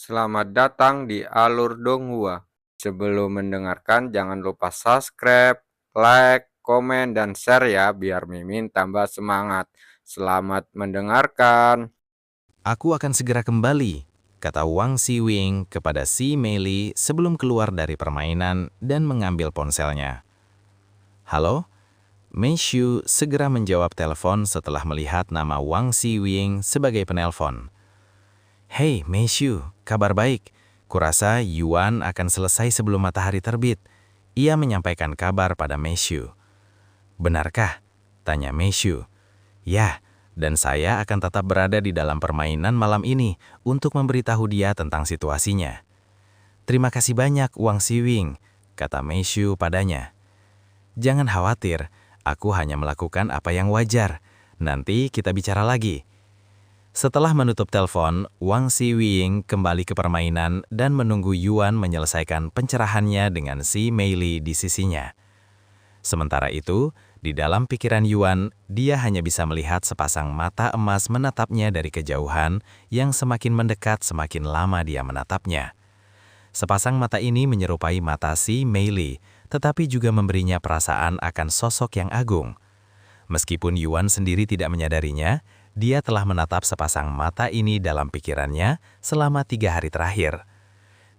Selamat datang di Alur Donghua. Sebelum mendengarkan, jangan lupa subscribe, like, komen, dan share ya, biar Mimin tambah semangat. Selamat mendengarkan. Aku akan segera kembali, kata Wang Siwing kepada si Meili sebelum keluar dari permainan dan mengambil ponselnya. Halo? Mei Xu segera menjawab telepon setelah melihat nama Wang Siwing sebagai penelpon. Hei Mei Xu, kabar baik. Kurasa Yuan akan selesai sebelum matahari terbit. Ia menyampaikan kabar pada Mei Xu. Benarkah? Tanya Mei Xu. Ya, dan saya akan tetap berada di dalam permainan malam ini untuk memberitahu dia tentang situasinya. Terima kasih banyak, Wang Siwing, kata Mei Xu padanya. Jangan khawatir, aku hanya melakukan apa yang wajar. Nanti kita bicara lagi. Setelah menutup telepon, Wang Siwing kembali ke permainan dan menunggu Yuan menyelesaikan pencerahannya dengan si Meili di sisinya. Sementara itu, di dalam pikiran Yuan, dia hanya bisa melihat sepasang mata emas menatapnya dari kejauhan yang semakin mendekat semakin lama dia menatapnya. Sepasang mata ini menyerupai mata si Meili, tetapi juga memberinya perasaan akan sosok yang agung. Meskipun Yuan sendiri tidak menyadarinya, dia telah menatap sepasang mata ini dalam pikirannya selama 3 hari terakhir.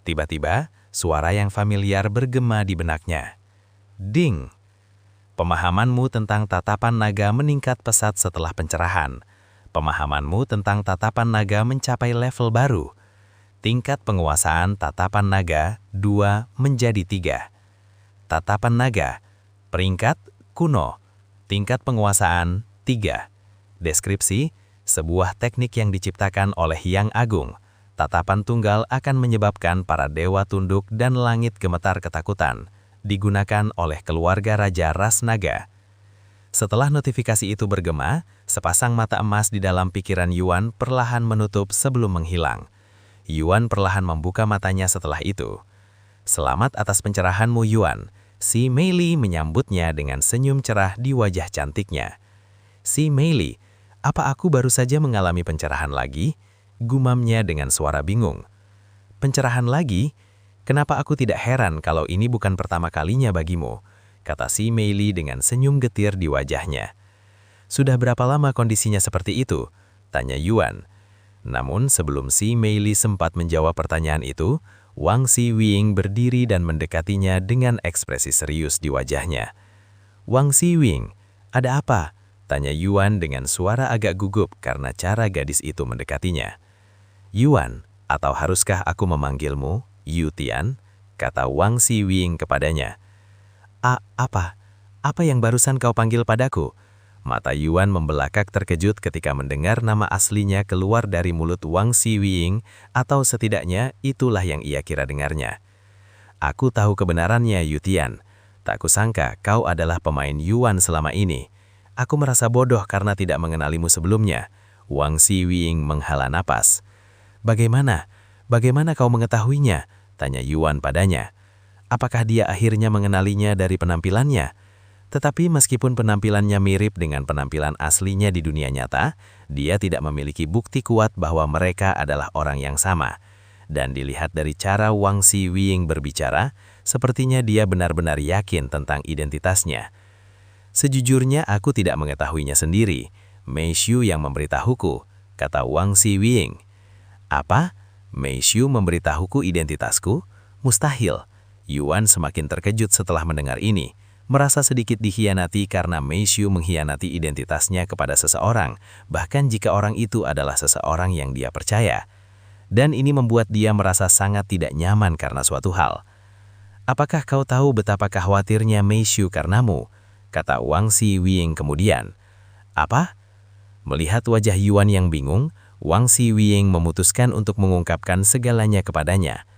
Tiba-tiba, suara yang familiar bergema di benaknya. Ding! Pemahamanmu tentang tatapan naga meningkat pesat setelah pencerahan. Pemahamanmu tentang tatapan naga mencapai level baru. Tingkat penguasaan tatapan naga 2 menjadi 3. Tatapan naga, peringkat kuno, tingkat penguasaan 3. Deskripsi, sebuah teknik yang diciptakan oleh Yang Agung. Tatapan tunggal akan menyebabkan para dewa tunduk dan langit gemetar ketakutan. Digunakan oleh keluarga Raja Ras Naga. Setelah notifikasi itu bergema, sepasang mata emas di dalam pikiran Yuan perlahan menutup sebelum menghilang. Yuan perlahan membuka matanya setelah itu. Selamat atas pencerahanmu Yuan. Si Meili menyambutnya dengan senyum cerah di wajah cantiknya. Si Meili, apa aku baru saja mengalami pencerahan lagi? Gumamnya dengan suara bingung. Pencerahan lagi? Kenapa aku tidak heran kalau ini bukan pertama kalinya bagimu, kata si Meili dengan senyum getir di wajahnya. Sudah berapa lama kondisinya seperti itu? Tanya Yuan. Namun sebelum si Meili sempat menjawab pertanyaan itu, Wang Siwing berdiri dan mendekatinya dengan ekspresi serius di wajahnya. Wang Siwing, ada apa? Tanya Yuan dengan suara agak gugup karena cara gadis itu mendekatinya. Yuan, atau haruskah aku memanggilmu Yu Tian? Kata Wang Siwing kepadanya. Apa? Apa yang barusan kau panggil padaku? Mata Yuan membelakak terkejut ketika mendengar nama aslinya keluar dari mulut Wang Siwing, atau setidaknya itulah yang ia kira dengarnya. Aku tahu kebenarannya Yu Tian. Tak kusangka kau adalah pemain Yuan selama ini. Aku merasa bodoh karena tidak mengenalimu sebelumnya. Wang Siwing menghela napas. Bagaimana? Bagaimana kau mengetahuinya? Tanya Yuan padanya. Apakah dia akhirnya mengenalinya dari penampilannya? Tetapi meskipun penampilannya mirip dengan penampilan aslinya di dunia nyata, dia tidak memiliki bukti kuat bahwa mereka adalah orang yang sama. Dan dilihat dari cara Wang Siwing berbicara, sepertinya dia benar-benar yakin tentang identitasnya. Sejujurnya aku tidak mengetahuinya sendiri. Mei Xu yang memberitahuku, kata Wang Siwing. Apa? Mei Xu memberitahuku identitasku? Mustahil. Yuan semakin terkejut setelah mendengar ini, merasa sedikit dikhianati karena Mei Xu mengkhianati identitasnya kepada seseorang, bahkan jika orang itu adalah seseorang yang dia percaya. Dan ini membuat dia merasa sangat tidak nyaman karena suatu hal. Apakah kau tahu betapa khawatirnya Mei Xu karenamu? Kata Wang Siwing kemudian. Apa? Melihat wajah Yuan yang bingung, Wang Siwing memutuskan untuk mengungkapkan segalanya kepadanya.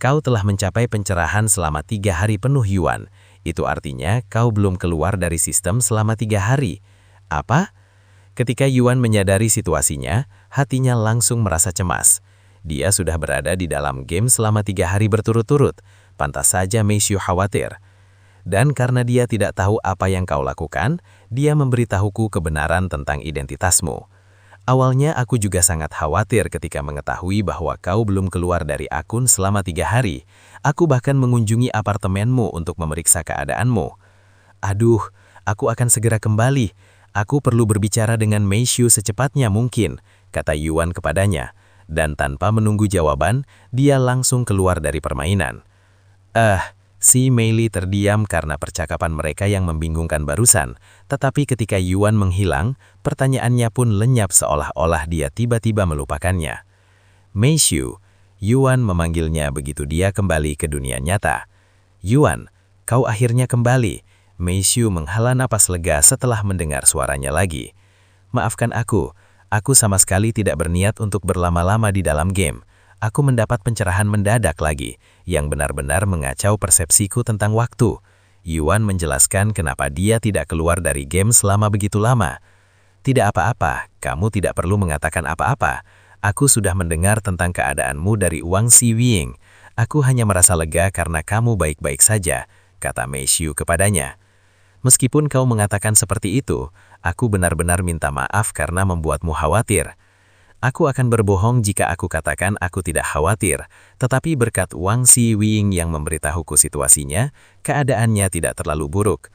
Kau telah mencapai pencerahan selama 3 hari penuh Yuan. Itu artinya kau belum keluar dari sistem selama 3 hari. Apa? Ketika Yuan menyadari situasinya, hatinya langsung merasa cemas. Dia sudah berada di dalam game selama 3 hari berturut-turut. Pantas saja Mei Xu khawatir. Dan karena dia tidak tahu apa yang kau lakukan, dia memberitahuku kebenaran tentang identitasmu. Awalnya aku juga sangat khawatir ketika mengetahui bahwa kau belum keluar dari akun selama 3 hari. Aku bahkan mengunjungi apartemenmu untuk memeriksa keadaanmu. Aduh, aku akan segera kembali. Aku perlu berbicara dengan Meishu secepatnya mungkin, kata Yuan kepadanya. Dan tanpa menunggu jawaban, dia langsung keluar dari permainan. Si Meili terdiam karena percakapan mereka yang membingungkan barusan. Tetapi ketika Yuan menghilang, pertanyaannya pun lenyap seolah-olah dia tiba-tiba melupakannya. Meishu, Yuan memanggilnya begitu dia kembali ke dunia nyata. Yuan, kau akhirnya kembali. Meishu menghela napas lega setelah mendengar suaranya lagi. Maafkan aku sama sekali tidak berniat untuk berlama-lama di dalam game. Aku mendapat pencerahan mendadak lagi, yang benar-benar mengacau persepsiku tentang waktu. Yuan menjelaskan kenapa dia tidak keluar dari game selama begitu lama. Tidak apa-apa, kamu tidak perlu mengatakan apa-apa. Aku sudah mendengar tentang keadaanmu dari Wang Xiwing. Aku hanya merasa lega karena kamu baik-baik saja, kata Meishu kepadanya. Meskipun kau mengatakan seperti itu, aku benar-benar minta maaf karena membuatmu khawatir. Aku akan berbohong jika aku katakan aku tidak khawatir, tetapi berkat Wang Xiwing yang memberitahuku situasinya, keadaannya tidak terlalu buruk.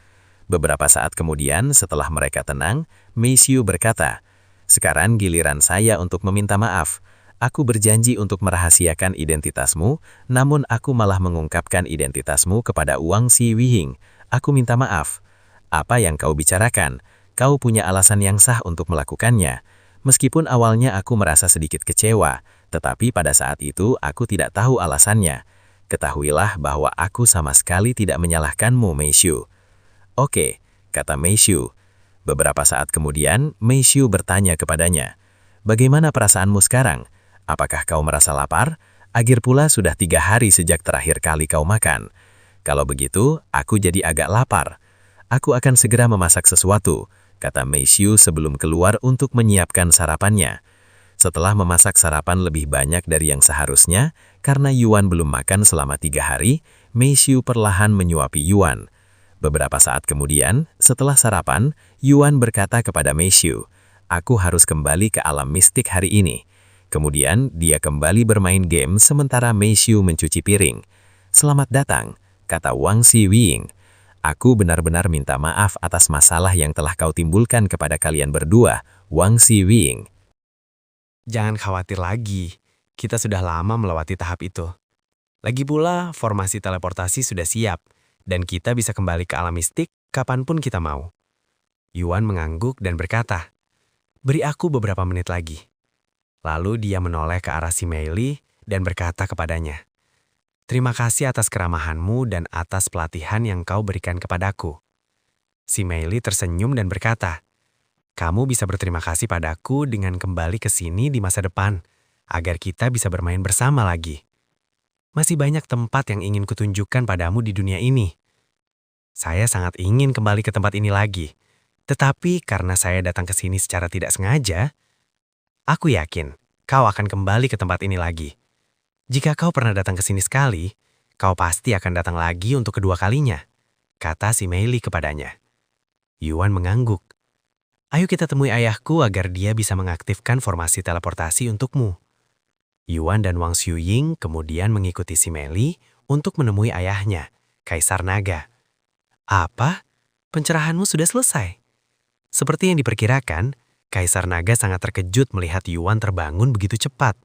Beberapa saat kemudian, setelah mereka tenang, Meishu berkata, "Sekarang giliran saya untuk meminta maaf. Aku berjanji untuk merahasiakan identitasmu, namun aku malah mengungkapkan identitasmu kepada Wang Xiwing. Aku minta maaf. Apa yang kau bicarakan? Kau punya alasan yang sah untuk melakukannya. Meskipun awalnya aku merasa sedikit kecewa, tetapi pada saat itu aku tidak tahu alasannya. Ketahuilah bahwa aku sama sekali tidak menyalahkanmu, Meishu." "Oke," kata Meishu. Beberapa saat kemudian, Meishu bertanya kepadanya, "Bagaimana perasaanmu sekarang? Apakah kau merasa lapar? Agir pula sudah 3 hari sejak terakhir kali kau makan. Kalau begitu, aku jadi agak lapar. Aku akan segera memasak sesuatu," kata Meishu sebelum keluar untuk menyiapkan sarapannya. Setelah memasak sarapan lebih banyak dari yang seharusnya, karena Yuan belum makan selama 3 hari, Meishu perlahan menyuapi Yuan. Beberapa saat kemudian, setelah sarapan, Yuan berkata kepada Meishu, "Aku harus kembali ke alam mistik hari ini." Kemudian, dia kembali bermain game sementara Meishu mencuci piring. "Selamat datang," kata Wang Xiwing. "Aku benar-benar minta maaf atas masalah yang telah kau timbulkan kepada kalian berdua, Wang Xiwing." Jangan khawatir lagi, kita sudah lama melewati tahap itu. Lagi pula, formasi teleportasi sudah siap, dan kita bisa kembali ke alam mistik kapanpun kita mau. Yuan mengangguk dan berkata, "Beri aku beberapa menit lagi." Lalu dia menoleh ke arah si Meili dan berkata kepadanya, "Terima kasih atas keramahanmu dan atas pelatihan yang kau berikan kepadaku." Si Meili tersenyum dan berkata, "Kamu bisa berterima kasih padaku dengan kembali ke sini di masa depan, agar kita bisa bermain bersama lagi. Masih banyak tempat yang ingin kutunjukkan padamu di dunia ini. Saya sangat ingin kembali ke tempat ini lagi, tetapi karena saya datang ke sini secara tidak sengaja, aku yakin kau akan kembali ke tempat ini lagi. Jika kau pernah datang ke sini sekali, kau pasti akan datang lagi untuk kedua kalinya," kata si Meili kepadanya. Yuan mengangguk. "Ayo kita temui ayahku agar dia bisa mengaktifkan formasi teleportasi untukmu." Yuan dan Wang Xiuying kemudian mengikuti si Meili untuk menemui ayahnya, Kaisar Naga. "Apa? Pencerahanmu sudah selesai?" Seperti yang diperkirakan, Kaisar Naga sangat terkejut melihat Yuan terbangun begitu cepat.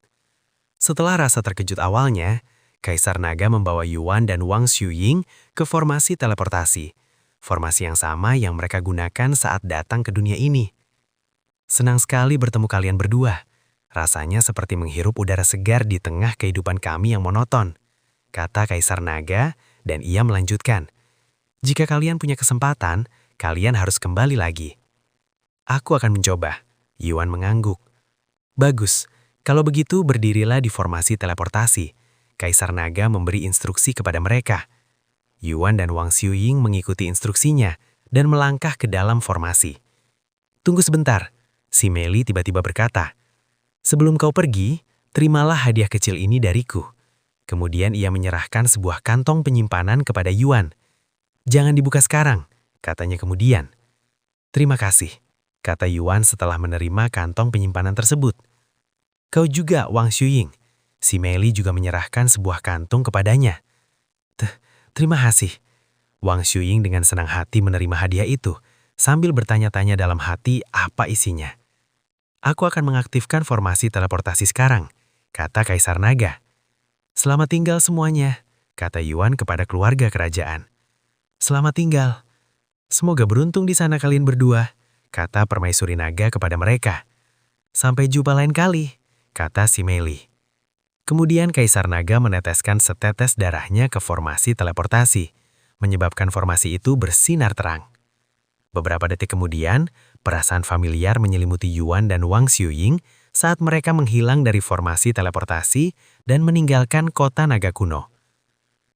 Setelah rasa terkejut awalnya, Kaisar Naga membawa Yuan dan Wang Xiuying ke formasi teleportasi, formasi yang sama yang mereka gunakan saat datang ke dunia ini. "Senang sekali bertemu kalian berdua. Rasanya seperti menghirup udara segar di tengah kehidupan kami yang monoton," kata Kaisar Naga, dan ia melanjutkan, "Jika kalian punya kesempatan, kalian harus kembali lagi." "Aku akan mencoba." Yuan mengangguk. "Bagus. Kalau begitu berdirilah di formasi teleportasi." Kaisar Naga memberi instruksi kepada mereka. Yuan dan Wang Xiuying mengikuti instruksinya dan melangkah ke dalam formasi. "Tunggu sebentar," si Meili tiba-tiba berkata. "Sebelum kau pergi, terimalah hadiah kecil ini dariku." Kemudian ia menyerahkan sebuah kantong penyimpanan kepada Yuan. "Jangan dibuka sekarang," katanya kemudian. "Terima kasih," kata Yuan setelah menerima kantong penyimpanan tersebut. Kau juga, Wang Xuying. Si Meili juga menyerahkan sebuah kantung kepadanya. Terima kasih. Wang Xuying dengan senang hati menerima hadiah itu, sambil bertanya-tanya dalam hati apa isinya. Aku akan mengaktifkan formasi teleportasi sekarang, kata Kaisar Naga. Selamat tinggal semuanya, kata Yuan kepada keluarga kerajaan. Selamat tinggal. Semoga beruntung di sana kalian berdua, kata Permaisuri Naga kepada mereka. Sampai jumpa lain kali, kata si Meili. Kemudian Kaisar Naga meneteskan setetes darahnya ke formasi teleportasi, menyebabkan formasi itu bersinar terang. Beberapa detik kemudian, perasaan familiar menyelimuti Yuan dan Wang Xuying saat mereka menghilang dari formasi teleportasi dan meninggalkan kota naga kuno.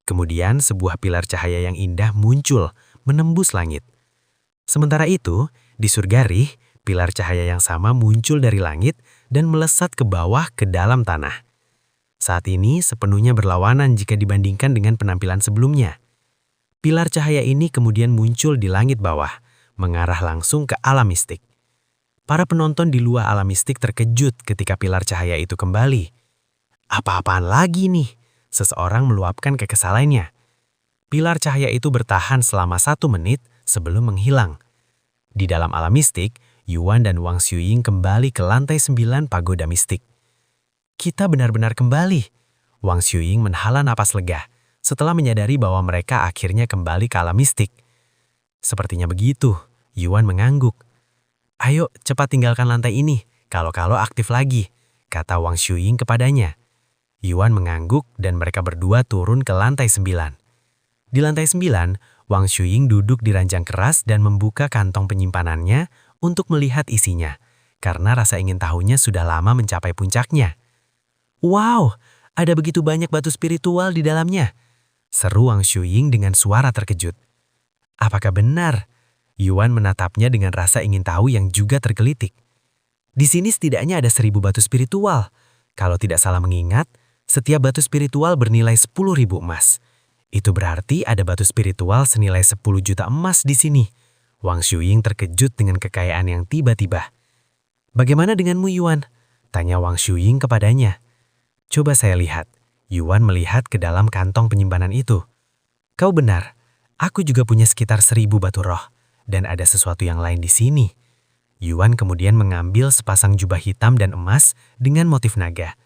Kemudian sebuah pilar cahaya yang indah muncul, menembus langit. Sementara itu, di Surgarih, pilar cahaya yang sama muncul dari langit dan melesat ke bawah ke dalam tanah. Saat ini sepenuhnya berlawanan jika dibandingkan dengan penampilan sebelumnya. Pilar cahaya ini kemudian muncul di langit bawah, mengarah langsung ke alam mistik. Para penonton di luar alam mistik terkejut ketika pilar cahaya itu kembali. Apa-apaan lagi nih? Seseorang meluapkan kekesalannya. Pilar cahaya itu bertahan selama 1 menit sebelum menghilang. Di dalam alam mistik, Yuan dan Wang Xuying kembali ke lantai 9 pagoda mistik. Kita benar-benar kembali. Wang Xuying menghela napas lega setelah menyadari bahwa mereka akhirnya kembali ke alam mistik. Sepertinya begitu, Yuan mengangguk. Ayo cepat tinggalkan lantai ini, kalau-kalau aktif lagi, kata Wang Xuying kepadanya. Yuan mengangguk dan mereka berdua turun ke lantai 9. Di lantai 9, Wang Xuying duduk di ranjang keras dan membuka kantong penyimpanannya untuk melihat isinya, karena rasa ingin tahunya sudah lama mencapai puncaknya. Wow, ada begitu banyak batu spiritual di dalamnya, seru Wang Xuying dengan suara terkejut. Apakah benar? Yuan menatapnya dengan rasa ingin tahu yang juga tergelitik. Di sini setidaknya ada 1000 batu spiritual. Kalau tidak salah mengingat, setiap batu spiritual bernilai 10.000 emas. Itu berarti ada batu spiritual senilai 10 juta emas di sini. Wang Xuying terkejut dengan kekayaan yang tiba-tiba. Bagaimana denganmu, Yuan? Tanya Wang Xuying kepadanya. Coba saya lihat. Yuan melihat ke dalam kantong penyimpanan itu. Kau benar, aku juga punya sekitar 1000 batu roh, dan ada sesuatu yang lain di sini. Yuan kemudian mengambil sepasang jubah hitam dan emas dengan motif naga.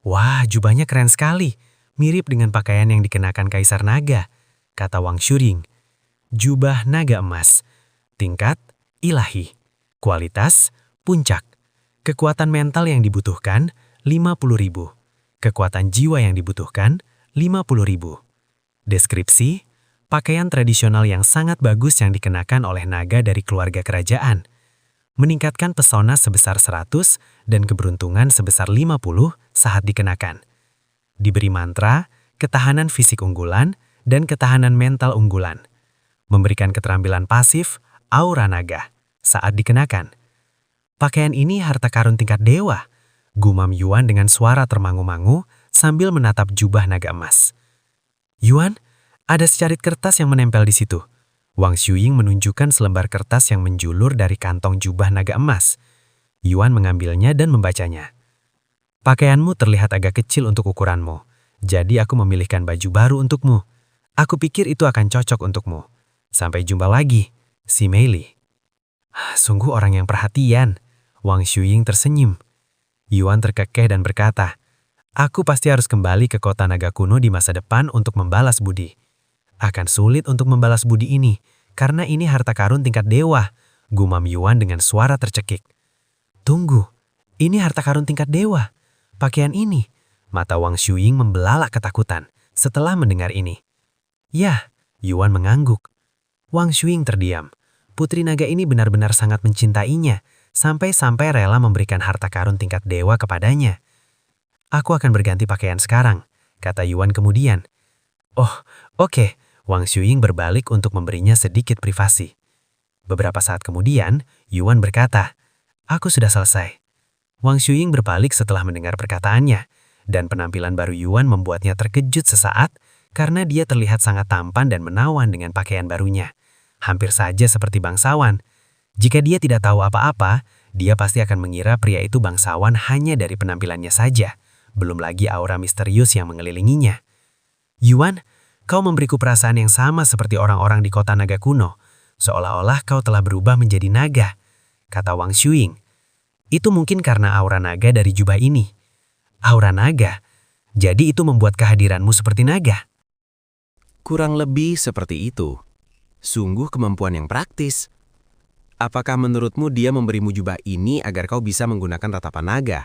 Wah, jubahnya keren sekali, mirip dengan pakaian yang dikenakan Kaisar Naga, kata Wang Xuying. Jubah naga emas, tingkat ilahi, kualitas puncak, kekuatan mental yang dibutuhkan 50.000. Kekuatan jiwa yang dibutuhkan 50.000. Deskripsi, pakaian tradisional yang sangat bagus yang dikenakan oleh naga dari keluarga kerajaan. Meningkatkan pesona sebesar 100 dan keberuntungan sebesar 50 saat dikenakan. Diberi mantra, ketahanan fisik unggulan, dan ketahanan mental unggulan. Memberikan keterampilan pasif, aura naga, saat dikenakan. Pakaian ini harta karun tingkat dewa, gumam Yuan dengan suara termangu-mangu sambil menatap jubah naga emas. Yuan, ada secarit kertas yang menempel di situ. Wang Xuying menunjukkan selembar kertas yang menjulur dari kantong jubah naga emas. Yuan mengambilnya dan membacanya. Pakaianmu terlihat agak kecil untuk ukuranmu, jadi aku memilihkan baju baru untukmu. Aku pikir itu akan cocok untukmu. Sampai jumpa lagi, si Meili. Sungguh orang yang perhatian. Wang Xuying tersenyum. Yuan terkekeh dan berkata, aku pasti harus kembali ke kota naga kuno di masa depan untuk membalas budi. Akan sulit untuk membalas budi ini, karena ini harta karun tingkat dewa, gumam Yuan dengan suara tercekik. Tunggu, ini harta karun tingkat dewa. Pakaian ini, mata Wang Xuying membelalak ketakutan setelah mendengar ini. Yah, Yuan mengangguk. Wang Xuying terdiam. Putri naga ini benar-benar sangat mencintainya, sampai-sampai rela memberikan harta karun tingkat dewa kepadanya. Aku akan berganti pakaian sekarang, kata Yuan kemudian. Oh, oke. Wang Xuying berbalik untuk memberinya sedikit privasi. Beberapa saat kemudian, Yuan berkata, aku sudah selesai. Wang Xuying berbalik setelah mendengar perkataannya, dan penampilan baru Yuan membuatnya terkejut sesaat karena dia terlihat sangat tampan dan menawan dengan pakaian barunya. Hampir saja seperti bangsawan. Jika dia tidak tahu apa-apa, dia pasti akan mengira pria itu bangsawan hanya dari penampilannya saja, belum lagi aura misterius yang mengelilinginya. Yuan, kau memberiku perasaan yang sama seperti orang-orang di kota naga kuno, seolah-olah kau telah berubah menjadi naga, kata Wang Shuing. Itu mungkin karena aura naga dari jubah ini. Aura naga? Jadi itu membuat kehadiranmu seperti naga? Kurang lebih seperti itu. Sungguh kemampuan yang praktis. Apakah menurutmu dia memberimu jubah ini agar kau bisa menggunakan tatapan naga?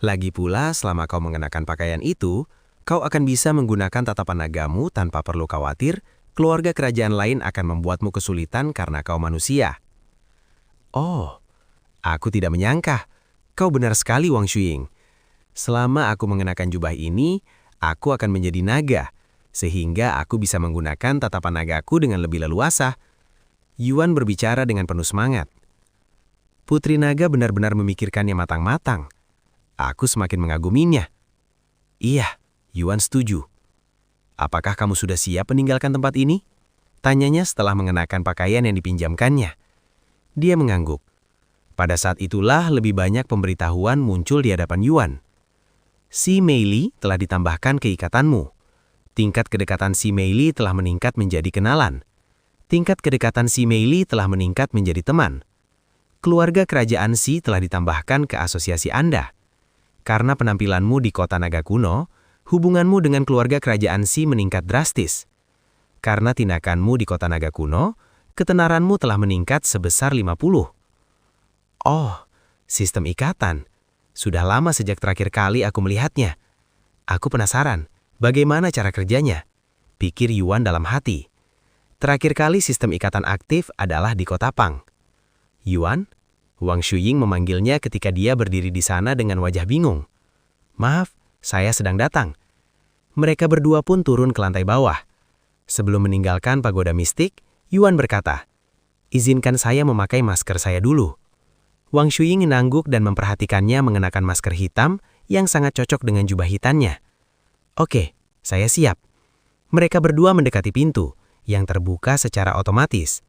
Lagi pula, selama kau mengenakan pakaian itu, kau akan bisa menggunakan tatapan nagamu tanpa perlu khawatir keluarga kerajaan lain akan membuatmu kesulitan karena kau manusia. Oh, aku tidak menyangka. Kau benar sekali, Wang Shuing. Selama aku mengenakan jubah ini, aku akan menjadi naga, sehingga aku bisa menggunakan tatapan nagaku dengan lebih leluasa. Yuan berbicara dengan penuh semangat. Putri naga benar-benar memikirkannya matang-matang. Aku semakin mengaguminya. Iya, Yuan setuju. Apakah kamu sudah siap meninggalkan tempat ini? Tanyanya setelah mengenakan pakaian yang dipinjamkannya. Dia mengangguk. Pada saat itulah lebih banyak pemberitahuan muncul di hadapan Yuan. Si Meili telah ditambahkan ke ikatanmu. Tingkat kedekatan si Meili telah meningkat menjadi kenalan. Tingkat kedekatan si Meili telah meningkat menjadi teman. Keluarga kerajaan Si telah ditambahkan ke asosiasi Anda. Karena penampilanmu di kota naga kuno, hubunganmu dengan keluarga kerajaan Si meningkat drastis. Karena tindakanmu di kota naga kuno, ketenaranmu telah meningkat sebesar 50. Oh, sistem ikatan. Sudah lama sejak terakhir kali aku melihatnya. Aku penasaran, bagaimana cara kerjanya? Pikir Yuan dalam hati. Terakhir kali sistem ikatan aktif adalah di kota Pang. Yuan, Wang Shuing memanggilnya ketika dia berdiri di sana dengan wajah bingung. Maaf, saya sedang datang. Mereka berdua pun turun ke lantai bawah. Sebelum meninggalkan pagoda mistik, Yuan berkata, "Izinkan saya memakai masker saya dulu." Wang Shuing mengangguk dan memperhatikannya mengenakan masker hitam yang sangat cocok dengan jubah hitamnya. Oke, saya siap. Mereka berdua mendekati pintu, yang terbuka secara otomatis.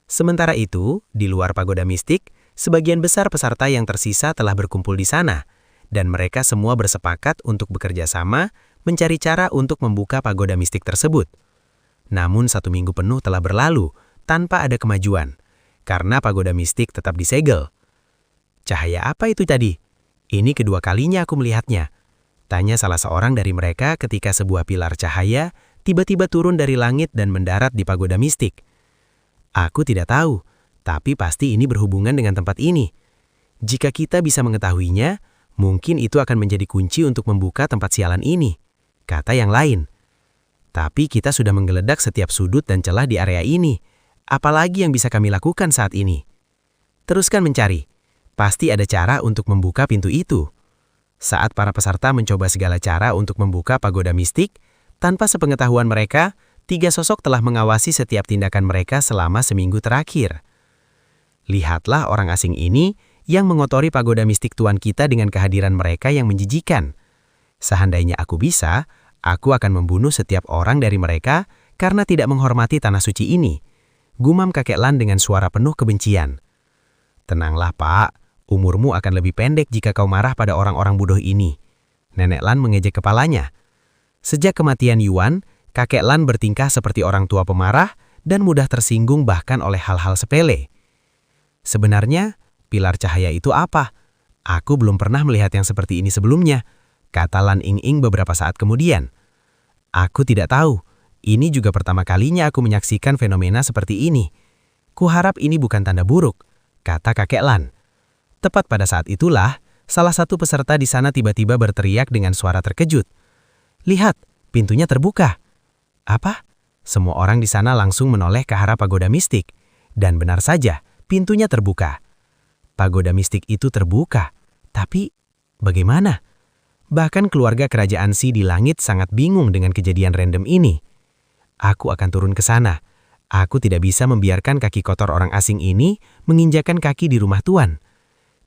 Sementara itu, di luar pagoda mistik, sebagian besar peserta yang tersisa telah berkumpul di sana, dan mereka semua bersepakat untuk bekerja sama mencari cara untuk membuka pagoda mistik tersebut. Namun 1 minggu penuh telah berlalu tanpa ada kemajuan, karena pagoda mistik tetap disegel. Cahaya apa itu tadi? Ini kedua kalinya aku melihatnya. Tanya salah seorang dari mereka ketika sebuah pilar cahaya tiba-tiba turun dari langit dan mendarat di pagoda mistik. Aku tidak tahu, tapi pasti ini berhubungan dengan tempat ini. Jika kita bisa mengetahuinya, mungkin itu akan menjadi kunci untuk membuka tempat sialan ini, kata yang lain. Tapi kita sudah menggeledak setiap sudut dan celah di area ini. Apalagi yang bisa kami lakukan saat ini? Teruskan mencari. Pasti ada cara untuk membuka pintu itu. Saat para peserta mencoba segala cara untuk membuka pagoda mistik, tanpa sepengetahuan mereka, 3 sosok telah mengawasi setiap tindakan mereka selama seminggu terakhir. Lihatlah orang asing ini yang mengotori pagoda mistik tuan kita dengan kehadiran mereka yang menjijikan. Seandainya aku bisa, aku akan membunuh setiap orang dari mereka karena tidak menghormati tanah suci ini. Gumam kakek Lan dengan suara penuh kebencian. Tenanglah Pak, umurmu akan lebih pendek jika kau marah pada orang-orang bodoh ini. Nenek Lan mengejek kepalanya. Sejak kematian Yuan, kakek Lan bertingkah seperti orang tua pemarah dan mudah tersinggung bahkan oleh hal-hal sepele. Sebenarnya, pilar cahaya itu apa? Aku belum pernah melihat yang seperti ini sebelumnya, kata Lan Ing beberapa saat kemudian. Aku tidak tahu, ini juga pertama kalinya aku menyaksikan fenomena seperti ini. Kuharap ini bukan tanda buruk, kata kakek Lan. Tepat pada saat itulah, salah satu peserta di sana tiba-tiba berteriak dengan suara terkejut. Lihat, pintunya terbuka. Apa? Semua orang di sana langsung menoleh ke arah pagoda mistik. Dan benar saja, pintunya terbuka. Pagoda mistik itu terbuka. Tapi, bagaimana? Bahkan keluarga kerajaan Si di langit sangat bingung dengan kejadian random ini. Aku akan turun ke sana. Aku tidak bisa membiarkan kaki kotor orang asing ini menginjakan kaki di rumah Tuan,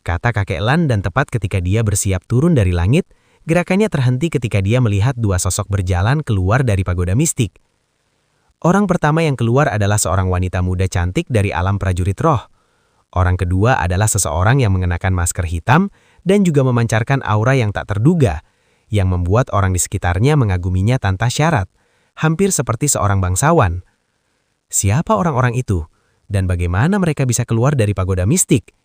kata kakek Lan, dan tepat ketika dia bersiap turun dari langit, gerakannya terhenti ketika dia melihat 2 sosok berjalan keluar dari pagoda mistik. Orang pertama yang keluar adalah seorang wanita muda cantik dari alam prajurit roh. Orang kedua adalah seseorang yang mengenakan masker hitam dan juga memancarkan aura yang tak terduga, yang membuat orang di sekitarnya mengaguminya tanpa syarat, hampir seperti seorang bangsawan. Siapa orang-orang itu? Dan bagaimana mereka bisa keluar dari pagoda mistik?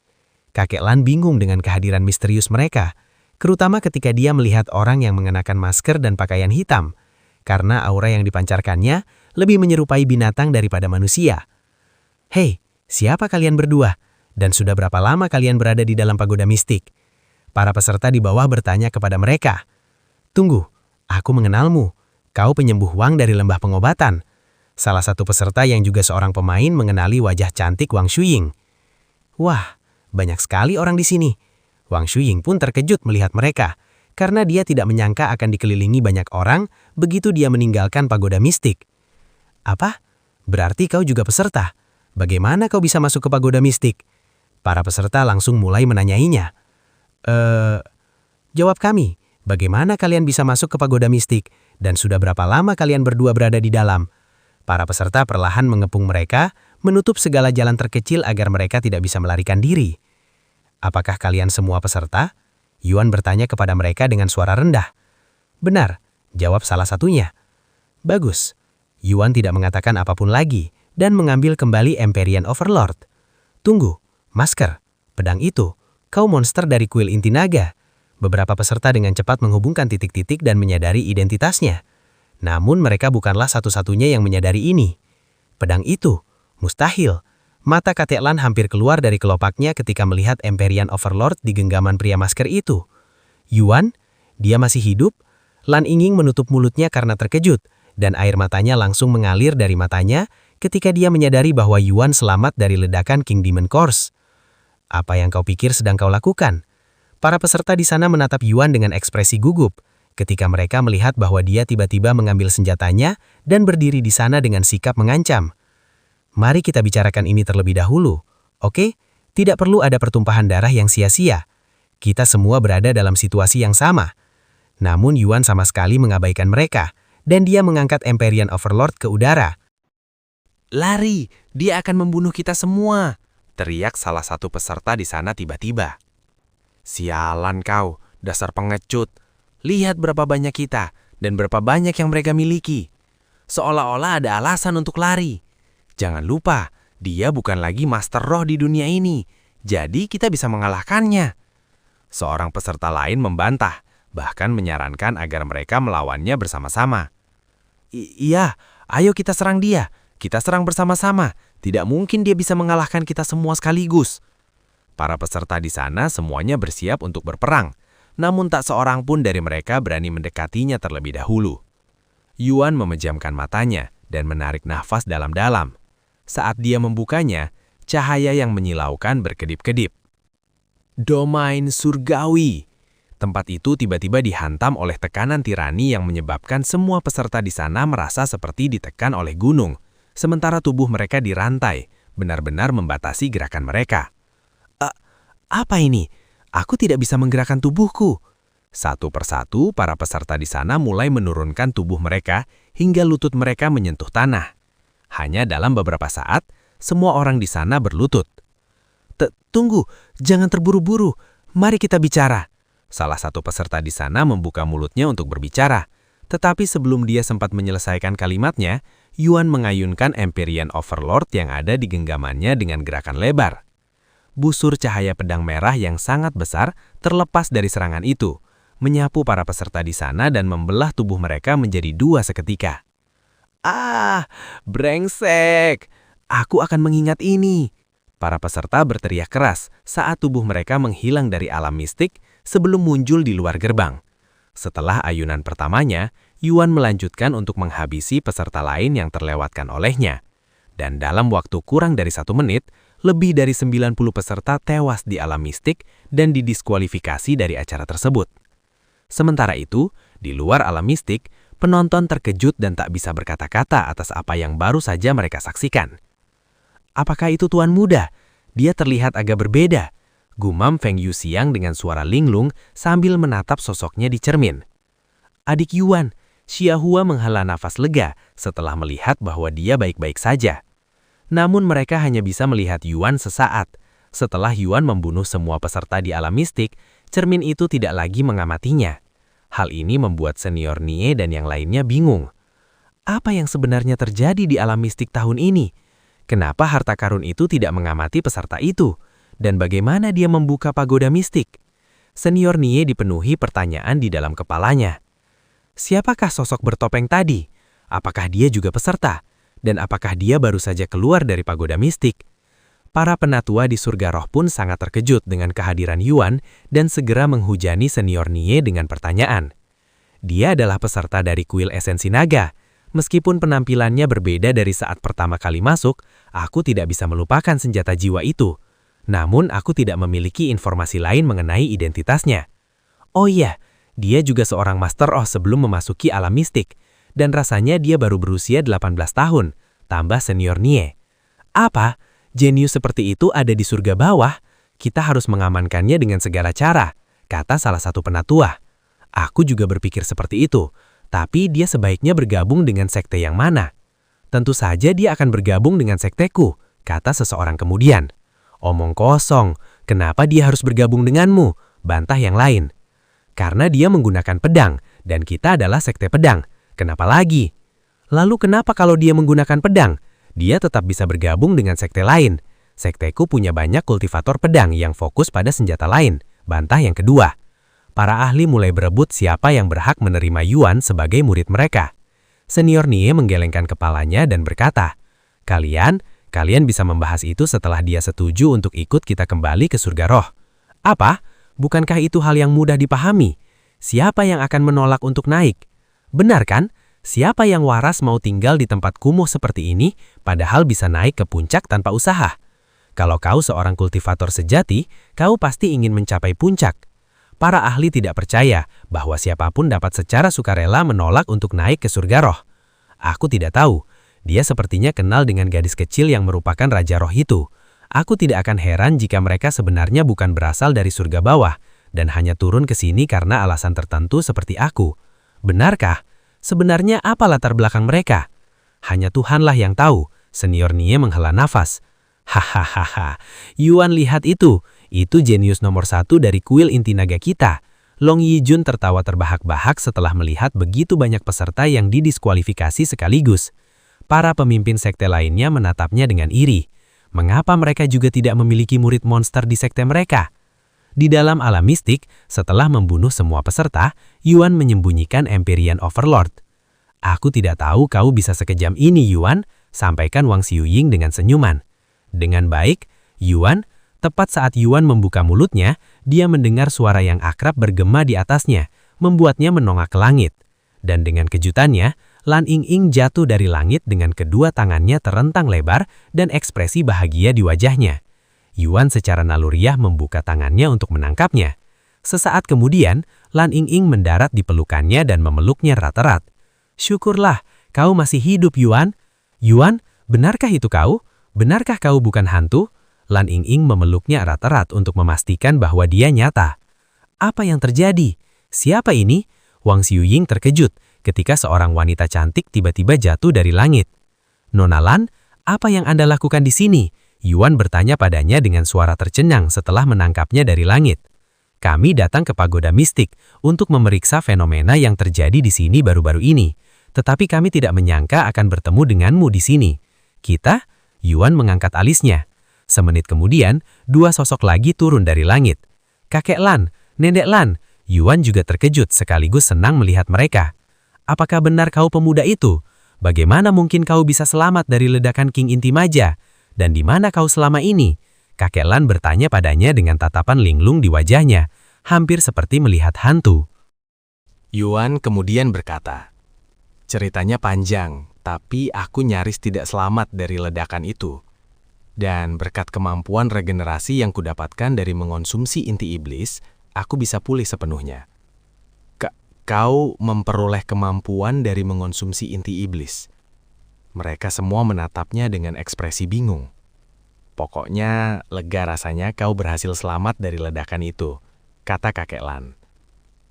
Kakek Lan bingung dengan kehadiran misterius mereka, terutama ketika dia melihat orang yang mengenakan masker dan pakaian hitam, karena aura yang dipancarkannya lebih menyerupai binatang daripada manusia. Hei, siapa kalian berdua? Dan sudah berapa lama kalian berada di dalam pagoda mistik? Para peserta di bawah bertanya kepada mereka. Tunggu, aku mengenalmu. Kau penyembuh Wang dari lembah pengobatan. Salah satu peserta yang juga seorang pemain mengenali wajah cantik Wang Shuying. Wah, banyak sekali orang di sini. Wang Shuying pun terkejut melihat mereka, karena dia tidak menyangka akan dikelilingi banyak orang begitu dia meninggalkan pagoda mistik. Apa? Berarti kau juga peserta? Bagaimana kau bisa masuk ke pagoda mistik? Para peserta langsung mulai menanyainya. Jawab kami, bagaimana kalian bisa masuk ke pagoda mistik? Dan sudah berapa lama kalian berdua berada di dalam? Para peserta perlahan mengepung mereka, menutup segala jalan terkecil agar mereka tidak bisa melarikan diri. Apakah kalian semua peserta? Yuan bertanya kepada mereka dengan suara rendah. Benar, jawab salah satunya. Bagus. Yuan tidak mengatakan apapun lagi dan mengambil kembali Empyrean Overlord. Tunggu, masker, pedang itu, kau monster dari kuil inti naga. Beberapa peserta dengan cepat menghubungkan titik-titik dan menyadari identitasnya. Namun mereka bukanlah satu-satunya yang menyadari ini. Pedang itu, mustahil. Mata kakek Lan hampir keluar dari kelopaknya ketika melihat Empyrean Overlord di genggaman pria masker itu. Yuan, dia masih hidup? Lan ingin menutup mulutnya karena terkejut, dan air matanya langsung mengalir dari matanya ketika dia menyadari bahwa Yuan selamat dari ledakan King Demon Course. Apa yang kau pikir sedang kau lakukan? Para peserta di sana menatap Yuan dengan ekspresi gugup, ketika mereka melihat bahwa dia tiba-tiba mengambil senjatanya dan berdiri di sana dengan sikap mengancam. Mari kita bicarakan ini terlebih dahulu, oke? Tidak perlu ada pertumpahan darah yang sia-sia. Kita semua berada dalam situasi yang sama. Namun Yuan sama sekali mengabaikan mereka, dan dia mengangkat Empyrean Overlord ke udara. Lari, dia akan membunuh kita semua, teriak salah satu peserta di sana tiba-tiba. Sialan kau, dasar pengecut. Lihat berapa banyak kita, dan berapa banyak yang mereka miliki. Seolah-olah ada alasan untuk lari. Jangan lupa, dia bukan lagi master roh di dunia ini, jadi kita bisa mengalahkannya. Seorang peserta lain membantah, bahkan menyarankan agar mereka melawannya bersama-sama. Iya, ayo kita serang dia. Kita serang bersama-sama. Tidak mungkin dia bisa mengalahkan kita semua sekaligus. Para peserta di sana semuanya bersiap untuk berperang, namun tak seorang pun dari mereka berani mendekatinya terlebih dahulu. Yuan memejamkan matanya dan menarik nafas dalam-dalam. Saat dia membukanya, cahaya yang menyilaukan berkedip-kedip. Domain surgawi. Tempat itu tiba-tiba dihantam oleh tekanan tirani yang menyebabkan semua peserta di sana merasa seperti ditekan oleh gunung, sementara tubuh mereka dirantai, benar-benar membatasi gerakan mereka. Apa ini? Aku tidak bisa menggerakkan tubuhku. Satu persatu, para peserta di sana mulai menurunkan tubuh mereka hingga lutut mereka menyentuh tanah. Hanya dalam beberapa saat, semua orang di sana berlutut. Tunggu, jangan terburu-buru. Mari kita bicara. Salah satu peserta di sana membuka mulutnya untuk berbicara. Tetapi sebelum dia sempat menyelesaikan kalimatnya, Yuan mengayunkan Empyrean Overlord yang ada di genggamannya dengan gerakan lebar. Busur cahaya pedang merah yang sangat besar terlepas dari serangan itu, menyapu para peserta di sana dan membelah tubuh mereka menjadi dua seketika. Brengsek! Aku akan mengingat ini. Para peserta berteriak keras saat tubuh mereka menghilang dari alam mistik sebelum muncul di luar gerbang. Setelah ayunan pertamanya, Yuan melanjutkan untuk menghabisi peserta lain yang terlewatkan olehnya. Dan dalam waktu kurang dari 1 menit, lebih dari 90 peserta tewas di alam mistik dan didiskualifikasi dari acara tersebut. Sementara itu, di luar alam mistik, penonton terkejut dan tak bisa berkata-kata atas apa yang baru saja mereka saksikan. Apakah itu Tuan Muda? Dia terlihat agak berbeda, gumam Feng Yuxiang dengan suara linglung sambil menatap sosoknya di cermin. Adik Yuan, Xia Hua menghela nafas lega setelah melihat bahwa dia baik-baik saja. Namun mereka hanya bisa melihat Yuan sesaat, setelah Yuan membunuh semua peserta di alam mistik, cermin itu tidak lagi mengamatinya. Hal ini membuat senior Nie dan yang lainnya bingung. Apa yang sebenarnya terjadi di alam mistik tahun ini? Kenapa harta karun itu tidak mengamati peserta itu? Dan bagaimana dia membuka pagoda mistik? Senior Nie dipenuhi pertanyaan di dalam kepalanya. Siapakah sosok bertopeng tadi? Apakah dia juga peserta? Dan apakah dia baru saja keluar dari pagoda mistik? Para penatua di surga roh pun sangat terkejut dengan kehadiran Yuan dan segera menghujani senior Nie dengan pertanyaan. Dia adalah peserta dari kuil esensi naga. Meskipun penampilannya berbeda dari saat pertama kali masuk, aku tidak bisa melupakan senjata jiwa itu. Namun aku tidak memiliki informasi lain mengenai identitasnya. Oh iya, dia juga seorang Master Roh sebelum memasuki alam mistik. Dan rasanya dia baru berusia 18 tahun, tambah senior Nie. Apa? Jenius seperti itu ada di surga bawah? Kita harus mengamankannya dengan segala cara, kata salah satu penatua. Aku juga berpikir seperti itu. Tapi dia sebaiknya bergabung dengan sekte yang mana? Tentu saja dia akan bergabung dengan sekteku, kata seseorang kemudian. Omong kosong, kenapa dia harus bergabung denganmu? Bantah yang lain. Karena dia menggunakan pedang, dan kita adalah sekte pedang. Kenapa lagi? Lalu kenapa kalau dia menggunakan pedang? Dia tetap bisa bergabung dengan sekte lain. Sekteku punya banyak kultivator pedang yang fokus pada senjata lain, bantah yang kedua. Para ahli mulai berebut siapa yang berhak menerima Yuan sebagai murid mereka. Senior Nie menggelengkan kepalanya dan berkata, Kalian bisa membahas itu setelah dia setuju untuk ikut kita kembali ke surga roh. Apa? Bukankah itu hal yang mudah dipahami? Siapa yang akan menolak untuk naik? Benar kan? Siapa yang waras mau tinggal di tempat kumuh seperti ini, padahal bisa naik ke puncak tanpa usaha? Kalau kau seorang kultivator sejati, kau pasti ingin mencapai puncak. Para ahli tidak percaya bahwa siapapun dapat secara sukarela menolak untuk naik ke surga roh. Aku tidak tahu. Dia sepertinya kenal dengan gadis kecil yang merupakan raja roh itu. Aku tidak akan heran jika mereka sebenarnya bukan berasal dari surga bawah dan hanya turun ke sini karena alasan tertentu seperti aku. Benarkah? Sebenarnya apa latar belakang mereka? Hanya Tuhanlah yang tahu. Senior Nie menghela nafas. Hahaha, Yuan lihat itu. Itu jenius nomor 1 dari kuil inti naga kita. Long Yijun tertawa terbahak-bahak setelah melihat begitu banyak peserta yang didiskualifikasi sekaligus. Para pemimpin sekte lainnya menatapnya dengan iri. Mengapa mereka juga tidak memiliki murid monster di sekte mereka? Di dalam alam mistik, setelah membunuh semua peserta, Yuan menyembunyikan Empyrean Overlord. Aku tidak tahu kau bisa sekejam ini, Yuan, sampaikan Wang Xiuying dengan senyuman. Dengan baik, Yuan. Tepat saat Yuan membuka mulutnya, dia mendengar suara yang akrab bergema di atasnya, membuatnya menongak ke langit. Dan dengan kejutannya, Lan Ying jatuh dari langit dengan kedua tangannya terentang lebar dan ekspresi bahagia di wajahnya. Yuan secara naluriah membuka tangannya untuk menangkapnya. Sesaat kemudian, Lan Ying mendarat di pelukannya dan memeluknya erat-erat. Syukurlah, kau masih hidup, Yuan. Yuan, benarkah itu kau? Benarkah kau bukan hantu? Lan Ying memeluknya erat-erat untuk memastikan bahwa dia nyata. Apa yang terjadi? Siapa ini? Wang Xiuying terkejut ketika seorang wanita cantik tiba-tiba jatuh dari langit. Nona Lan, apa yang Anda lakukan di sini? Yuan bertanya padanya dengan suara tercengang setelah menangkapnya dari langit. Kami datang ke pagoda mistik untuk memeriksa fenomena yang terjadi di sini baru-baru ini. Tetapi kami tidak menyangka akan bertemu denganmu di sini. Kita? Yuan mengangkat alisnya. Semenit kemudian, 2 sosok lagi turun dari langit. Kakek Lan, Nenek Lan. Yuan juga terkejut sekaligus senang melihat mereka. Apakah benar kau pemuda itu? Bagaimana mungkin kau bisa selamat dari ledakan King Intimaja? Dan di mana kau selama ini? Kakek Lan bertanya padanya dengan tatapan linglung di wajahnya, hampir seperti melihat hantu. Yuan kemudian berkata, ceritanya panjang, tapi aku nyaris tidak selamat dari ledakan itu. Dan berkat kemampuan regenerasi yang kudapatkan dari mengonsumsi inti iblis, aku bisa pulih sepenuhnya. Kau memperoleh kemampuan dari mengonsumsi inti iblis. Mereka semua menatapnya dengan ekspresi bingung. Pokoknya lega rasanya kau berhasil selamat dari ledakan itu, kata kakek Lan.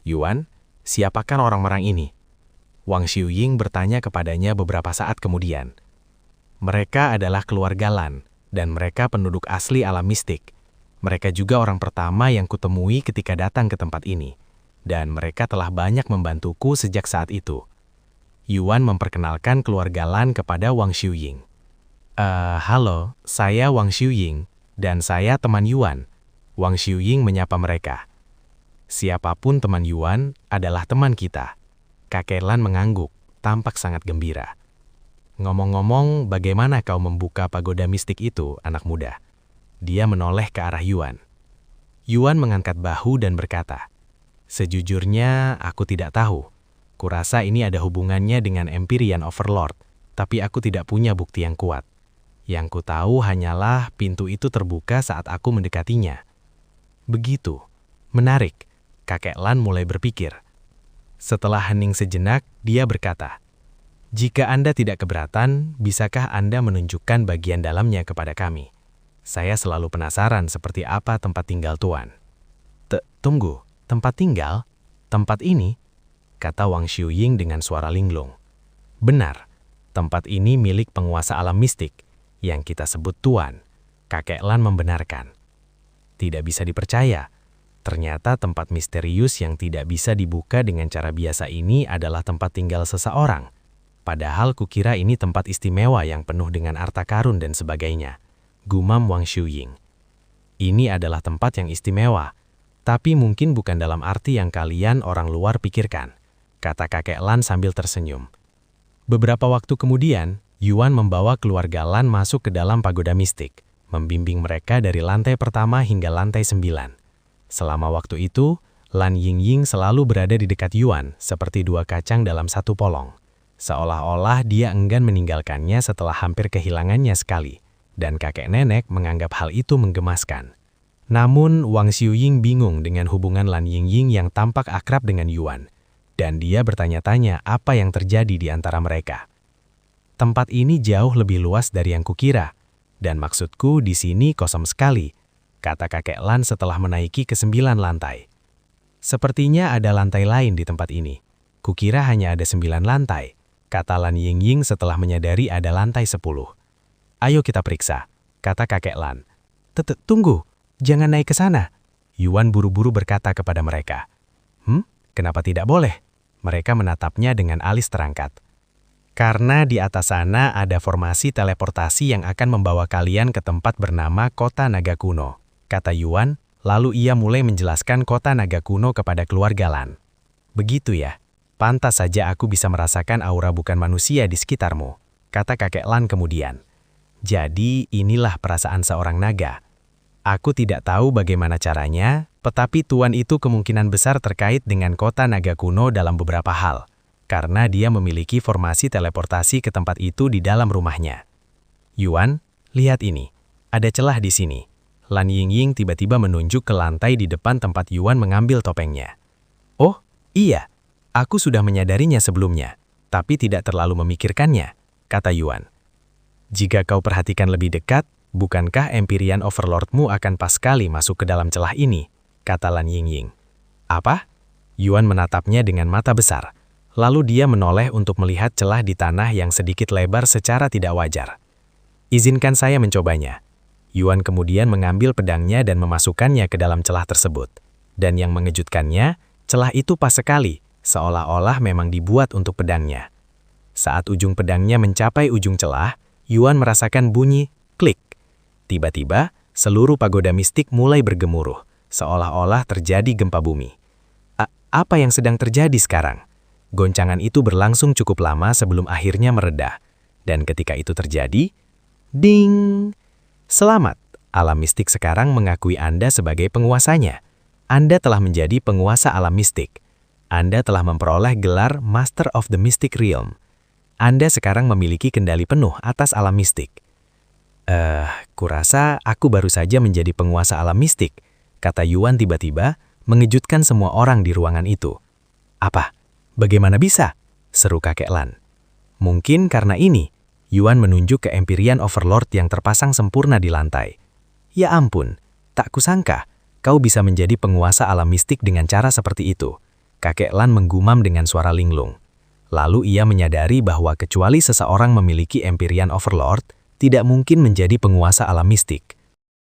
Yuan, siapakah orang-orang ini? Wang Xiuying bertanya kepadanya beberapa saat kemudian. Mereka adalah keluarga Lan. Dan mereka penduduk asli alam mistik. Mereka juga orang pertama yang kutemui ketika datang ke tempat ini, dan mereka telah banyak membantuku sejak saat itu. Yuan memperkenalkan keluarga Lan kepada Wang Xiuying. Halo, saya Wang Xiuying, dan saya teman Yuan. Wang Xiuying menyapa mereka. Siapapun teman Yuan adalah teman kita. Kakek Lan mengangguk, tampak sangat gembira. Ngomong-ngomong, bagaimana kau membuka pagoda mistik itu, anak muda? Dia menoleh ke arah Yuan. Yuan mengangkat bahu dan berkata, sejujurnya aku tidak tahu. Kurasa ini ada hubungannya dengan Empyrean Overlord, tapi aku tidak punya bukti yang kuat. Yang ku tahu hanyalah pintu itu terbuka saat aku mendekatinya. Begitu. Menarik. Kakek Lan mulai berpikir. Setelah hening sejenak, dia berkata, jika Anda tidak keberatan, bisakah Anda menunjukkan bagian dalamnya kepada kami? Saya selalu penasaran seperti apa tempat tinggal Tuan. Tunggu, tempat tinggal? Tempat ini? Kata Wang Xiuying dengan suara linglung. Benar, tempat ini milik penguasa alam mistik, yang kita sebut Tuan. Kakek Lan membenarkan. Tidak bisa dipercaya. Ternyata tempat misterius yang tidak bisa dibuka dengan cara biasa ini adalah tempat tinggal seseorang. Padahal kukira ini tempat istimewa yang penuh dengan harta karun dan sebagainya. Gumam Wang Xiuying. Ini adalah tempat yang istimewa, tapi mungkin bukan dalam arti yang kalian orang luar pikirkan, kata kakek Lan sambil tersenyum. Beberapa waktu kemudian, Yuan membawa keluarga Lan masuk ke dalam pagoda mistik, membimbing mereka dari lantai pertama hingga lantai 9. Selama waktu itu, Lan Yingying selalu berada di dekat Yuan, seperti dua kacang dalam satu polong. Seolah-olah dia enggan meninggalkannya setelah hampir kehilangannya sekali, dan kakek nenek menganggap hal itu menggemaskan. Namun, Wang Xiuying bingung dengan hubungan Lan Yingying yang tampak akrab dengan Yuan, dan dia bertanya-tanya apa yang terjadi di antara mereka. Tempat ini jauh lebih luas dari yang kukira, dan maksudku di sini kosong sekali, kata kakek Lan setelah menaiki ke 9 lantai. Sepertinya ada lantai lain di tempat ini. Kukira hanya ada 9 lantai, kata Lan Yingying setelah menyadari ada lantai 10. Ayo kita periksa, kata kakek Lan. Tunggu, jangan naik ke sana. Yuan buru-buru berkata kepada mereka. Kenapa tidak boleh? Mereka menatapnya dengan alis terangkat. Karena di atas sana ada formasi teleportasi yang akan membawa kalian ke tempat bernama Kota Naga Kuno, kata Yuan, lalu ia mulai menjelaskan Kota Naga Kuno kepada keluarga Lan. Begitu ya, pantas saja aku bisa merasakan aura bukan manusia di sekitarmu, kata kakek Lan kemudian. Jadi inilah perasaan seorang naga. Aku tidak tahu bagaimana caranya, tetapi Tuan itu kemungkinan besar terkait dengan Kota Naga Kuno dalam beberapa hal, karena dia memiliki formasi teleportasi ke tempat itu di dalam rumahnya. Yuan, lihat ini. Ada celah di sini. Lan Yingying tiba-tiba menunjuk ke lantai di depan tempat Yuan mengambil topengnya. Oh, iya. Aku sudah menyadarinya sebelumnya, tapi tidak terlalu memikirkannya, kata Yuan. Jika kau perhatikan lebih dekat, bukankah Empyrean Overlord-mu akan pas sekali masuk ke dalam celah ini, kata Lan Yingying. Apa? Yuan menatapnya dengan mata besar. Lalu dia menoleh untuk melihat celah di tanah yang sedikit lebar secara tidak wajar. Izinkan saya mencobanya. Yuan kemudian mengambil pedangnya dan memasukkannya ke dalam celah tersebut. Dan yang mengejutkannya, celah itu pas sekali, seolah-olah memang dibuat untuk pedangnya. Saat ujung pedangnya mencapai ujung celah, Yuan merasakan bunyi klik. Tiba-tiba, seluruh pagoda mistik mulai bergemuruh, seolah-olah terjadi gempa bumi. Apa yang sedang terjadi sekarang? Goncangan itu berlangsung cukup lama sebelum akhirnya mereda. Dan ketika itu terjadi, ding! Selamat, alam mistik sekarang mengakui Anda sebagai penguasanya. Anda telah menjadi penguasa alam mistik. Anda telah memperoleh gelar Master of the Mystic Realm. Anda sekarang memiliki kendali penuh atas alam mistik. Kurasa aku baru saja menjadi penguasa alam mistik, kata Yuan tiba-tiba, mengejutkan semua orang di ruangan itu. Apa? Bagaimana bisa? Seru kakek Lan. Mungkin karena ini, Yuan menunjuk ke Empyrean Overlord yang terpasang sempurna di lantai. Ya ampun, tak kusangka, kau bisa menjadi penguasa alam mistik dengan cara seperti itu. Kakek Lan menggumam dengan suara linglung. Lalu ia menyadari bahwa kecuali seseorang memiliki Empyrean Overlord, tidak mungkin menjadi penguasa alam mistik.